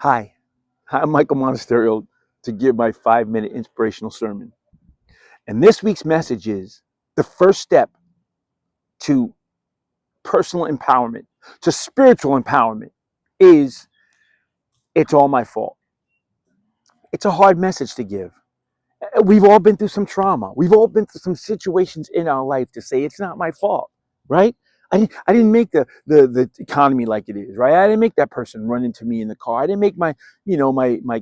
Hi, I'm Michael Monasterio to give my 5-minute inspirational sermon. And this week's message is the first step to personal empowerment, to spiritual empowerment, is it's all my fault. It's a hard message to give. We've all been through some trauma. We've all been through some situations in our life to say it's not my fault, right? I didn't make the economy like it is, right? I didn't make that person run into me in the car. I didn't make my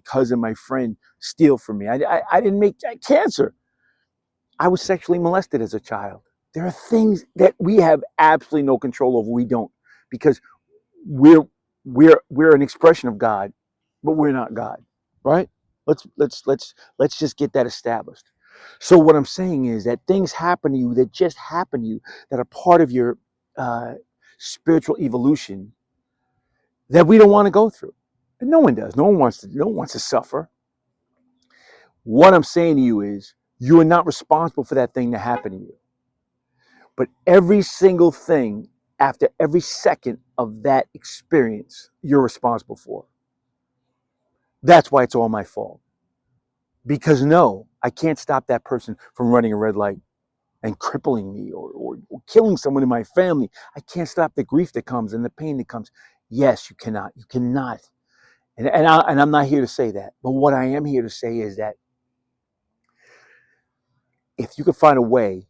cousin, my friend steal from me. I didn't make cancer. I was sexually molested as a child. There are things that we have absolutely no control over. We don't, because we're we're an expression of God, but we're not God, right? Let's just get that established. So what I'm saying is that things happen to you that just happen to you that are part of your uh, spiritual evolution that we don't want to go through, and no one does. No one wants to suffer. What I'm saying to you is you are not responsible for that thing that happened to you, but every single thing after every second of that experience you're responsible for. That's why it's all my fault. Because no, I can't stop that person from running a red light and crippling me or killing someone in my family. I can't stop the grief that comes and the pain that comes. Yes, you cannot. You cannot. And I'm not here to say that. But what I am here to say is that if you could find a way,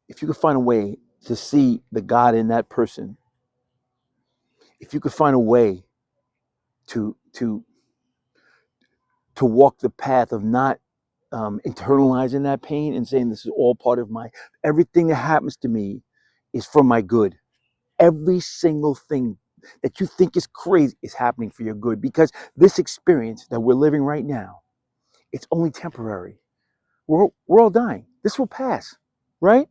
if you could find a way to see the God in that person, if you could find a way to to to walk the path of not internalizing that pain and saying this is all part of my everything that happens to me is for my good. Every single thing that you think is crazy is happening for your good, because this experience that we're living right now, it's only temporary. We're all dying. This will pass, right?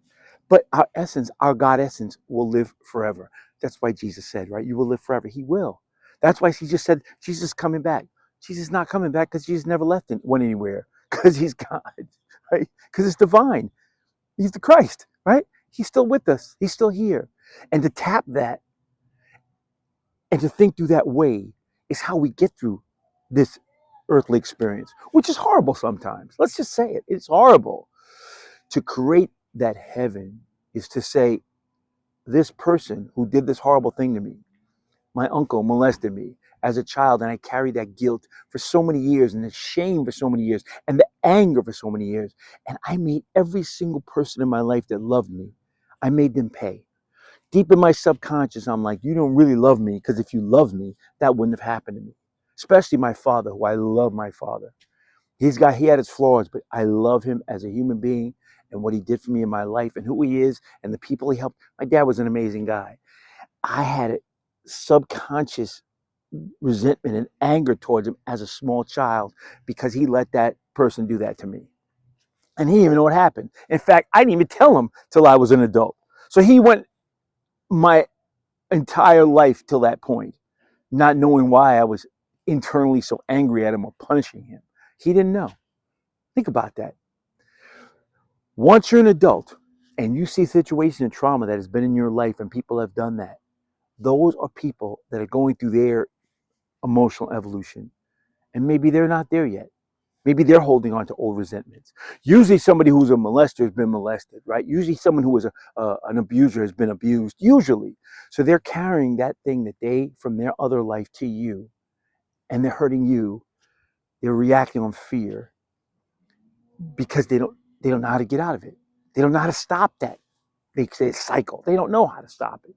But our essence, our God essence, will live forever. That's why Jesus said, right? You will live forever. He will. That's why he just said Jesus is coming back. Jesus is not coming back because Jesus never went anywhere, because he's God, right? Because it's divine. He's the Christ, right? He's still with us. He's still here. And to tap that and to think through that way is how we get through this earthly experience, which is horrible sometimes. Let's just say it. It's horrible. To create that heaven is to say, this person who did this horrible thing to me, my uncle molested me as a child, and I carried that guilt for so many years, and the shame for so many years, and the anger for so many years. And I made every single person in my life that loved me, I made them pay. Deep in my subconscious, I'm like, you don't really love me, because if you loved me, that wouldn't have happened to me. Especially my father, who I love my father. He had his flaws, but I love him as a human being and what he did for me in my life and who he is and the people he helped. My dad was an amazing guy. I had a subconscious resentment and anger towards him as a small child because he let that person do that to me. And he didn't even know what happened. In fact, I didn't even tell him till I was an adult. So he went my entire life till that point, not knowing why I was internally so angry at him or punishing him. He didn't know. Think about that. Once you're an adult and you see situations and trauma that has been in your life and people have done that, those are people that are going through their emotional evolution. And maybe they're not there yet. Maybe they're holding on to old resentments. Usually somebody who's a molester has been molested, right? Usually someone who was an abuser has been abused, usually. So they're carrying that thing that they, from their other life to you, and they're hurting you. They're reacting on fear because they don't know how to get out of it. They don't know how to stop that. They say cycle. They don't know how to stop it.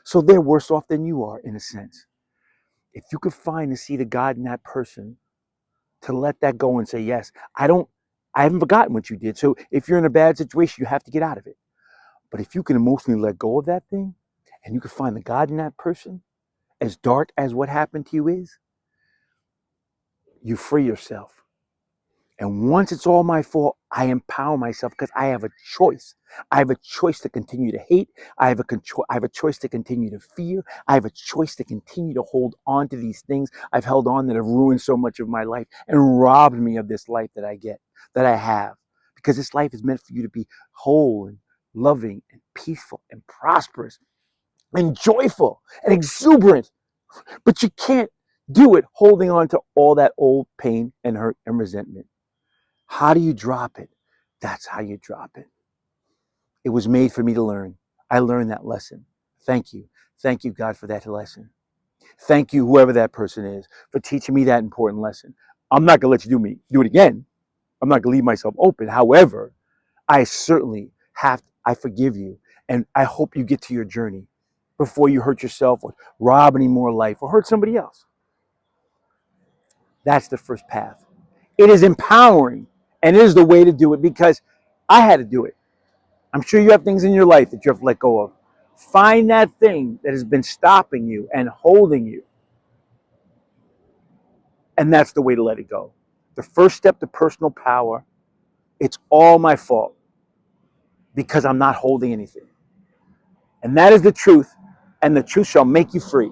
So they're worse off than you are, in a sense. If you could find and see the God in that person, to let that go and say, yes, I haven't forgotten what you did. So if you're in a bad situation, you have to get out of it. But if you can emotionally let go of that thing and you can find the God in that person, as dark as what happened to you is, you free yourself. And once it's all my fault, I empower myself because I have a choice. I have a choice to continue to hate. I have a choice to continue to fear. I have a choice to continue to hold on to these things I've held on that have ruined so much of my life and robbed me of this life that I have. Because this life is meant for you to be whole and loving and peaceful and prosperous and joyful and exuberant. But you can't Do it holding on to all that old pain and hurt and resentment. How do you drop it? That's how you drop it. It was made for me to learn. I learned that lesson. Thank you. Thank you, God, for that lesson. Thank you, whoever that person is, for teaching me that important lesson. I'm not going to let you do it again. I'm not going to leave myself open. However, I certainly I forgive you. And I hope you get to your journey before you hurt yourself or rob any more life or hurt somebody else. That's the first path. It is empowering and it is the way to do it because I had to do it. I'm sure you have things in your life that you have to let go of. Find that thing that has been stopping you and holding you. And that's the way to let it go. The first step to personal power, it's all my fault because I'm not holding anything. And that is the truth, and the truth shall make you free.